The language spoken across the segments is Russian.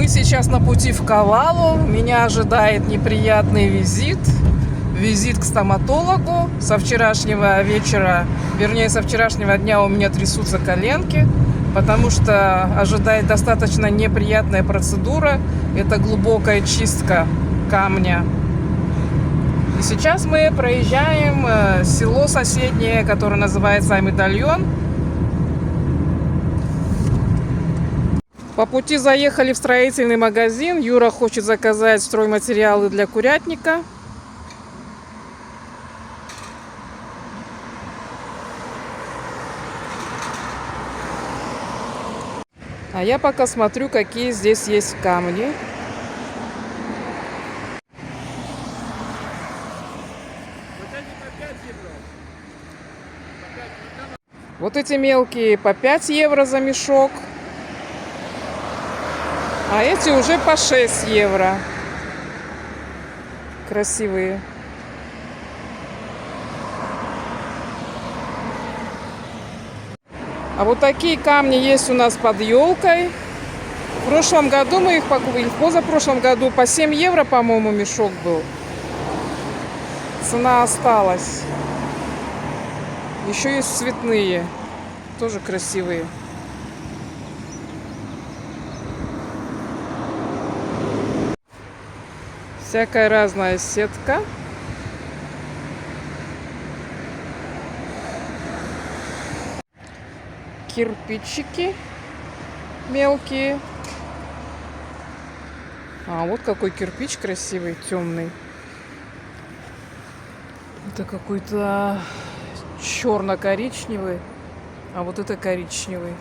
Мы сейчас на пути в Кавалу. Меня ожидает неприятный визит. Визит к стоматологу. Со вчерашнего вечера, вернее, со вчерашнего дня у меня трясутся коленки, потому что ожидает достаточно неприятная процедура. Это глубокая чистка камня. И сейчас мы проезжаем село соседнее, которое называется Амидальон. По пути заехали в строительный магазин. Юра хочет заказать стройматериалы для курятника. А я пока смотрю, какие здесь есть камни. Вот эти мелкие по 5 евро за мешок. А эти уже по 6 евро. Красивые. А вот такие камни есть у нас под елкой. В прошлом году мы их покупали, в позапрошлом году по 7 евро, по-моему, мешок был. Цена осталась. Еще есть цветные. Тоже красивые. Всякая разная сетка. Кирпичики мелкие. А вот какой кирпич красивый, темный. Это какой-то черно-коричневый, а вот это коричневый.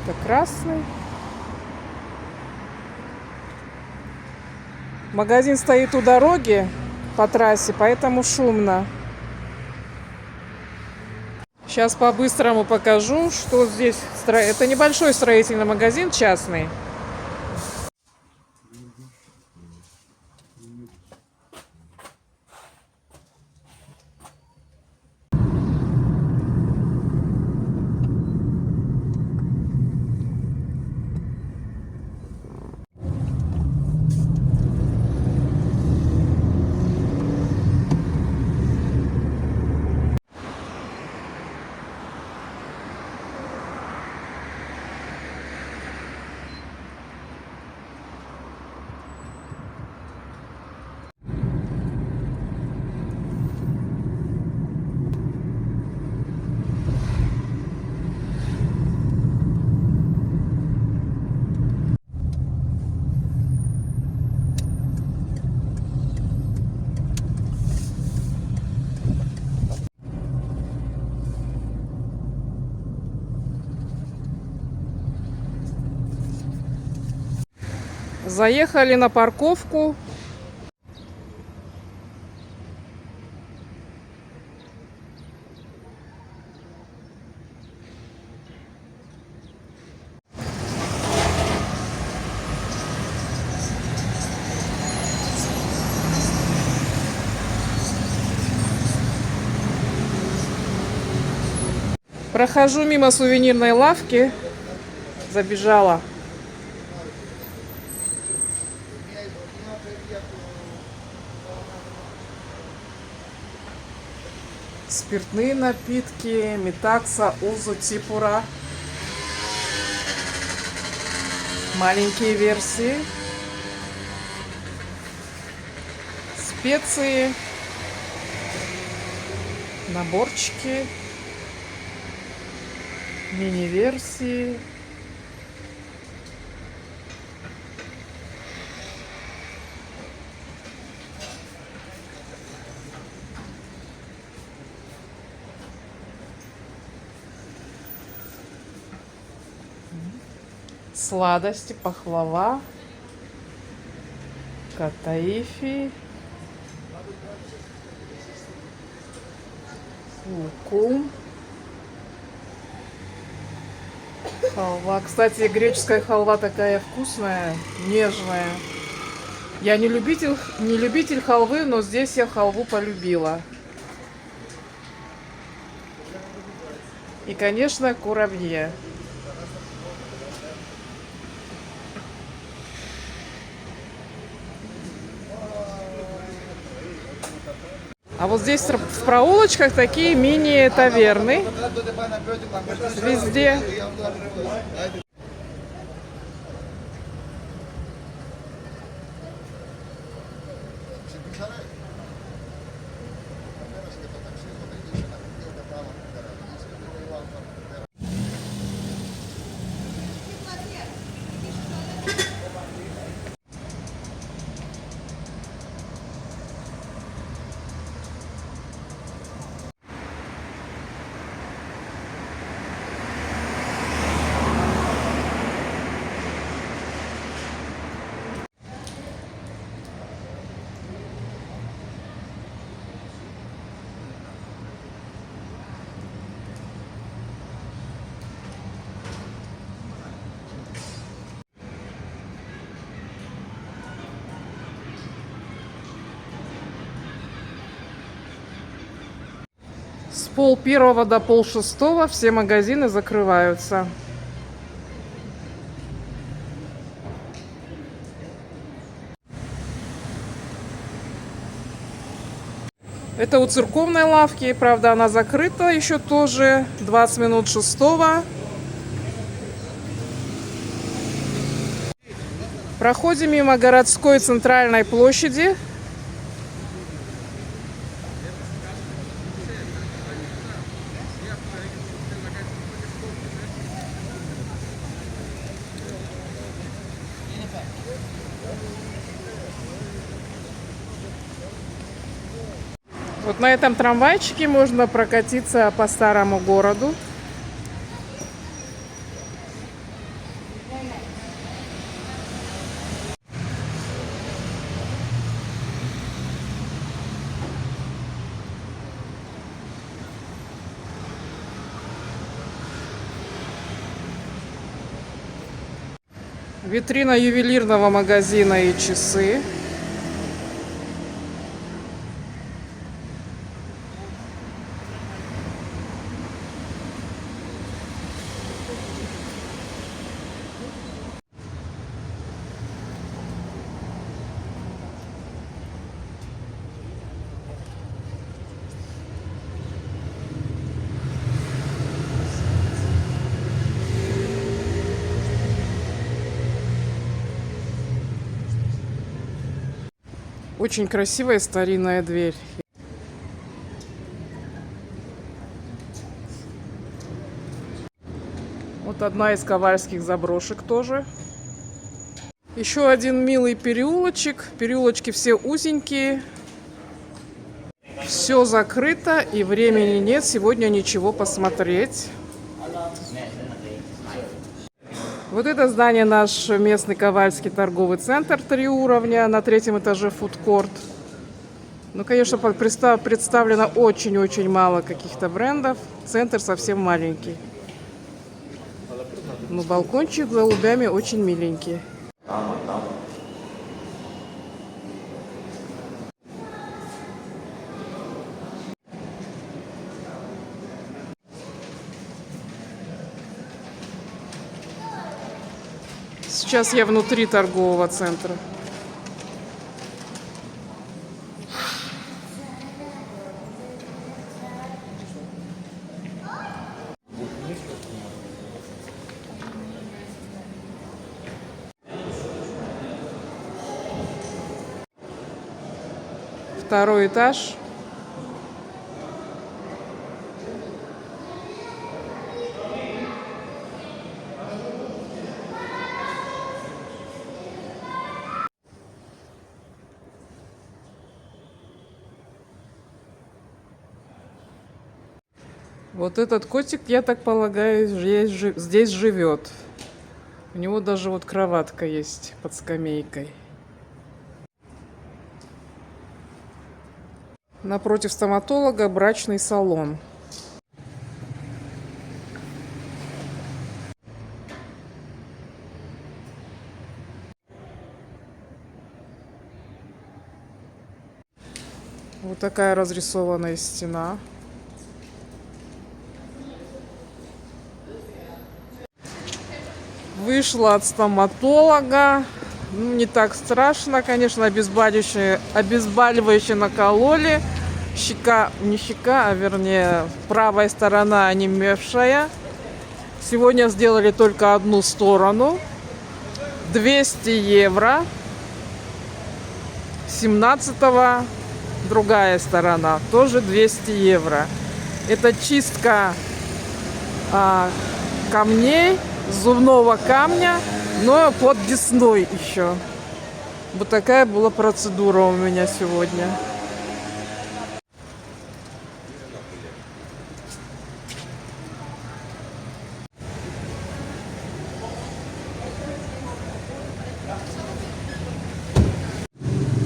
Это красный. Магазин стоит у дороги по трассе, поэтому шумно. Сейчас по-быстрому покажу, что здесь. Это небольшой строительный магазин частный. Заехали на парковку. Прохожу мимо сувенирной лавки. Забежала. Спиртные напитки, метакса, узу, типура. Маленькие версии. Специи. Наборчики. Мини-версии. Сладости, пахлава, катаифи, лукум, халва. Кстати, греческая халва такая вкусная, нежная. Я не любитель халвы, но здесь я халву полюбила. И, конечно, курабье. А вот здесь в проулочках такие мини-таверны везде. С 5:30 до 5:30 все магазины закрываются. Это у церковной лавки, правда, она закрыта еще тоже. 20 минут 6. Проходим мимо городской центральной площади. Вот на этом трамвайчике можно прокатиться по старому городу. Витрина ювелирного магазина и часы. Очень красивая старинная дверь. Вот одна из ковальских заброшек тоже. Еще один милый переулочек. Переулочки все узенькие. Все закрыто и времени нет сегодня ничего посмотреть. Вот это здание наш местный ковальский торговый центр 3 уровня, на 3-м этаже фудкорт. Ну, конечно, представлено очень-очень мало каких-то брендов. Центр совсем маленький. Но балкончик с голубями очень миленький. Сейчас я внутри торгового центра. Второй этаж. Вот этот котик, я так полагаю, здесь живет. У него даже вот кроватка есть под скамейкой. Напротив стоматолога брачный салон. Вот такая разрисованная стена. Вышла от стоматолога. Ну, не так страшно, конечно, обезболивающее накололи. Щека, не щека, а вернее правая сторона онемевшая. Сегодня сделали только одну сторону. 200 евро. 17-го другая сторона. Тоже 200 евро. Это чистка камней, зубного камня, но под десной еще. Вот такая была процедура у меня сегодня.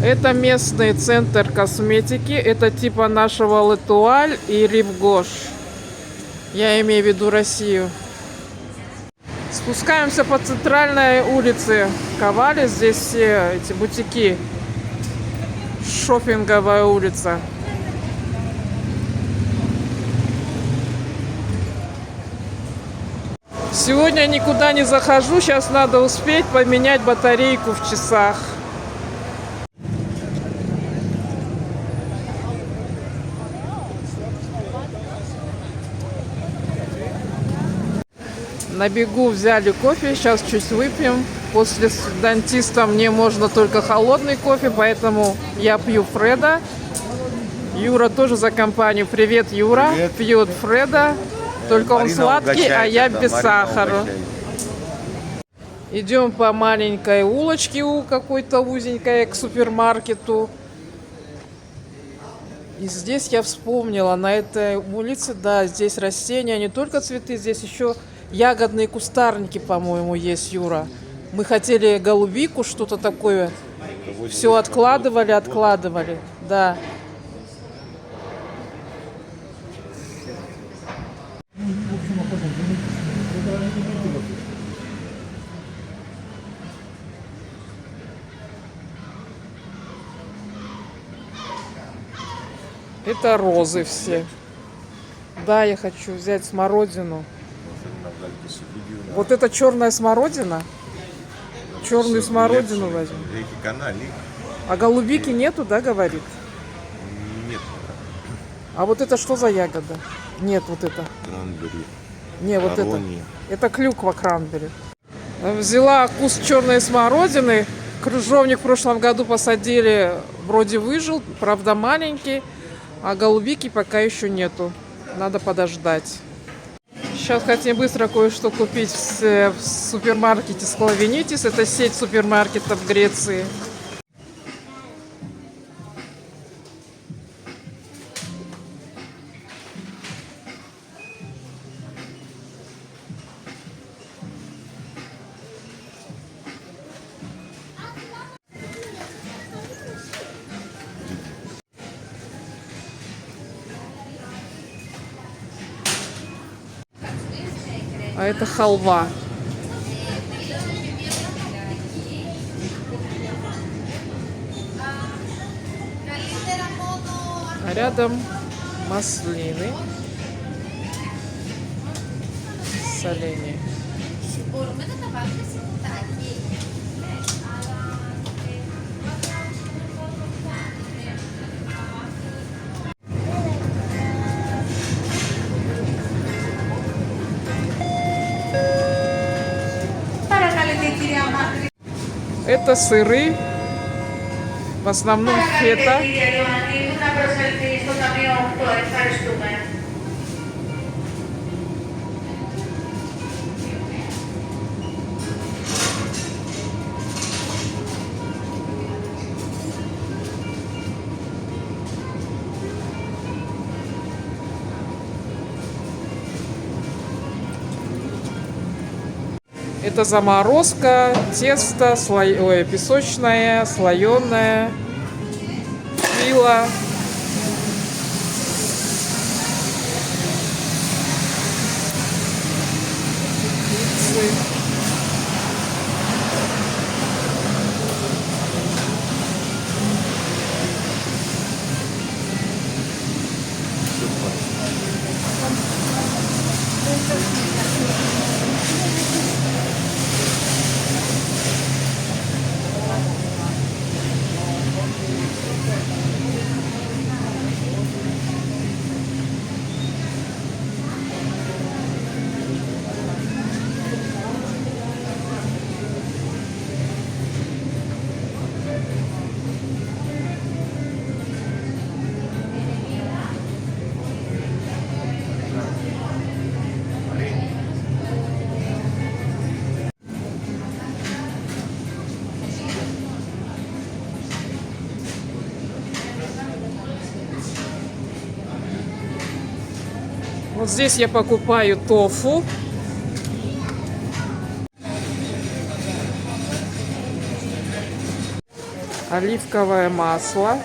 Это местный центр косметики. Это типа нашего Летуаль и Ривгош. Я имею в виду Россию. Спускаемся по центральной улице Кавали. Здесь все эти бутики. Шопинговая улица. Сегодня никуда не захожу. Сейчас надо успеть поменять батарейку в часах. На бегу взяли кофе, сейчас чуть выпьем. После дантиста мне можно только холодный кофе, поэтому я пью Фреда. Юра тоже за компанию. Привет, Юра. Привет. Пьет Фреда, только он сладкий, а я без сахара. Идем по маленькой улочке какой-то узенькой к супермаркету. И здесь я вспомнила, на этой улице, да, здесь растения, не только цветы, здесь еще ягодные кустарники, по-моему, есть, Юра. Мы хотели голубику, что-то такое. Все откладывали, да. Это розы все. Да, я хочу взять смородину. Вот это черная смородина. Черную смородину возьму. А голубики нету, да, говорит? Нет. А вот это что за ягода? Нет, вот это. Кранбери. Не, вот это. Это клюква кранбери. Взяла куст черной смородины. Крыжовник в прошлом году посадили, вроде выжил, правда маленький. А голубики пока еще нету. Надо подождать. Сейчас хотим быстро кое-что купить в супермаркете Склавенитис. Это сеть супермаркетов в Греции. А это халва. А рядом маслины, соленья. Это сыры, в основном фета. Это заморозка, тесто, песочное, слоеное, фила. Пиццы. Здесь я покупаю тофу. Оливковое масло.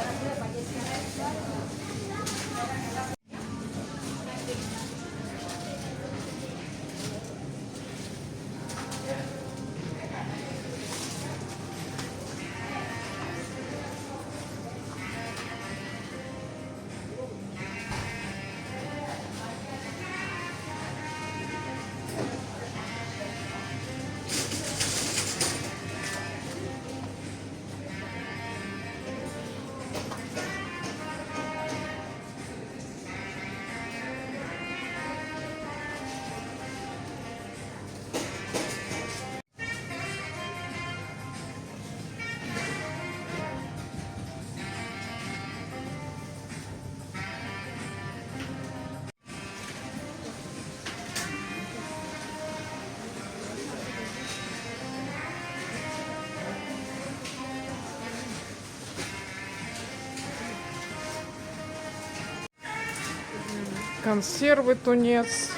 Консервы тунец.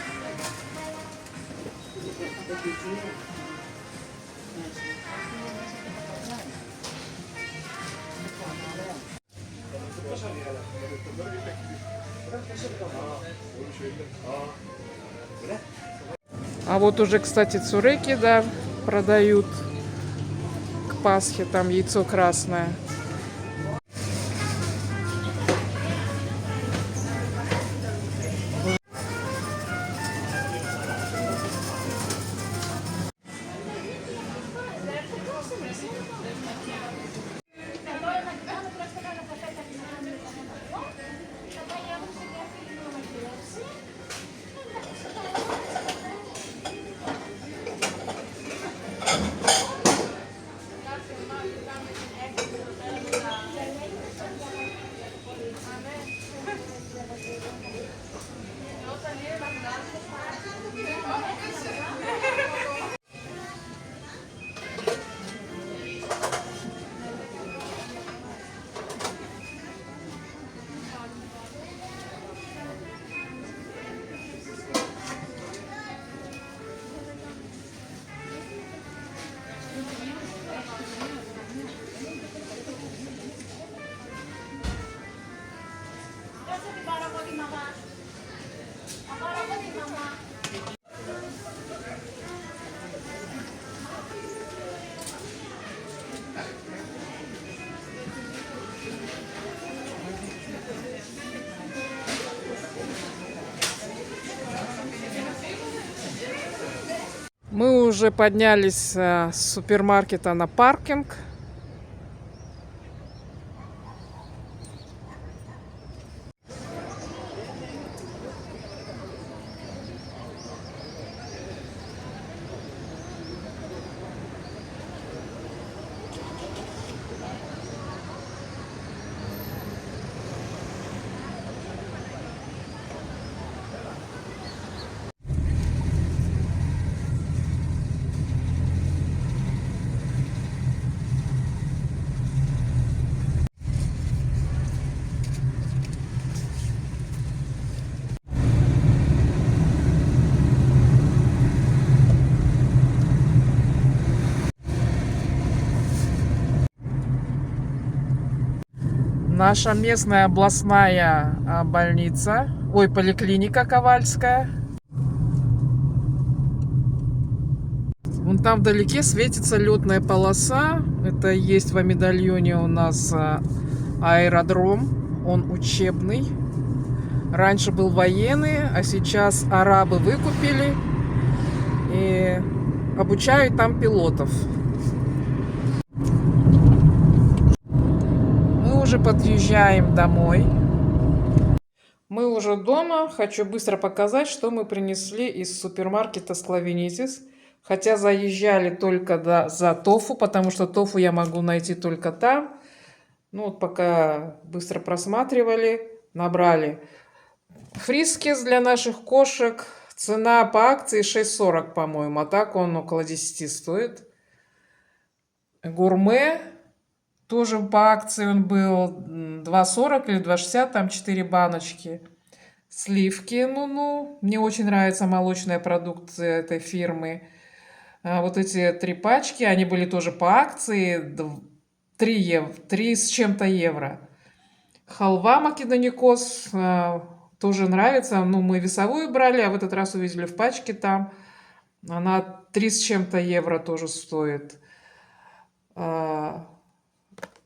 А вот уже, кстати, цуреки, да, продают к Пасхе. Там яйцо красное. Мы уже поднялись с супермаркета на паркинг. Наша местная областная больница, поликлиника Ковальская. Вон там вдалеке светится летная полоса. Это есть в медальоне у нас аэродром. Он учебный. Раньше был военный, а сейчас арабы выкупили и обучают там пилотов. Уже подъезжаем домой. Мы уже дома. Хочу быстро показать, что мы принесли из супермаркета Склавинитис. Хотя заезжали только за тофу, потому что тофу я могу найти только там. Ну вот пока быстро просматривали, набрали фрискис для наших кошек. Цена по акции 6,40, по-моему, а так он около 10 стоит. Гурме. Тоже по акции он был 2,40 или 2,60, там 4 баночки. Сливки, ну, мне очень нравится молочная продукция этой фирмы. Вот эти 3 пачки, они были тоже по акции, 3 с чем-то евро. Халва Македоникос тоже нравится. Ну, мы весовую брали, а в этот раз увидели в пачке там. Она 3 с чем-то евро тоже стоит.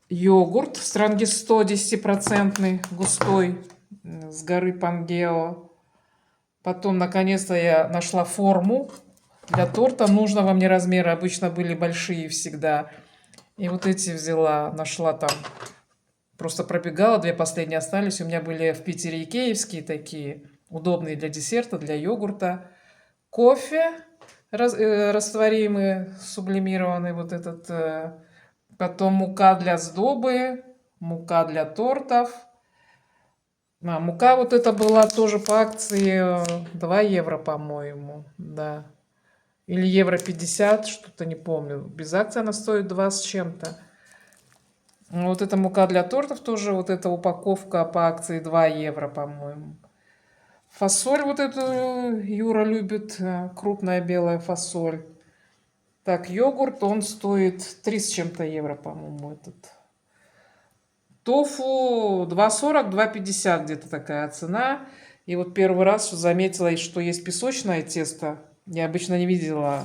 Йогурт Странгисто 10% густой с горы Пангео. Потом, наконец-то, я нашла форму для торта нужного мне размера. Обычно были большие всегда. И вот эти взяла, нашла там. Просто пробегала, 2 последние остались. У меня были в Питере икеевские такие, удобные для десерта, для йогурта. Кофе растворимый, сублимированный вот этот. Потом мука для сдобы, мука для тортов. Мука вот эта была тоже по акции 2 евро, по-моему, да. Или евро 50, что-то не помню. Без акции она стоит 2 с чем-то. Вот эта мука для тортов тоже, вот эта упаковка по акции 2 евро, по-моему. Фасоль вот эту Юра любит, крупная белая фасоль. Так, йогурт, он стоит 3 с чем-то евро, по-моему, этот. Тофу 2,40, 2,50 где-то такая цена. И вот первый раз заметила, что есть песочное тесто. Я обычно не видела.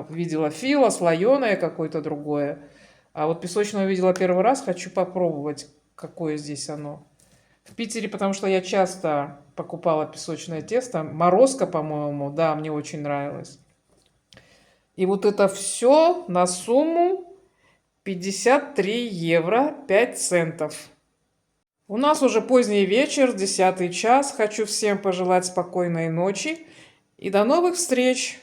Видела фило, слоеное какое-то другое. А вот песочное увидела первый раз. Хочу попробовать, какое здесь оно. В Питере, потому что я часто покупала песочное тесто. Морозко, по-моему, да, мне очень нравилось. И вот это все на сумму 53 евро 5 центов. У нас уже поздний вечер, 10 час. Хочу всем пожелать спокойной ночи и до новых встреч!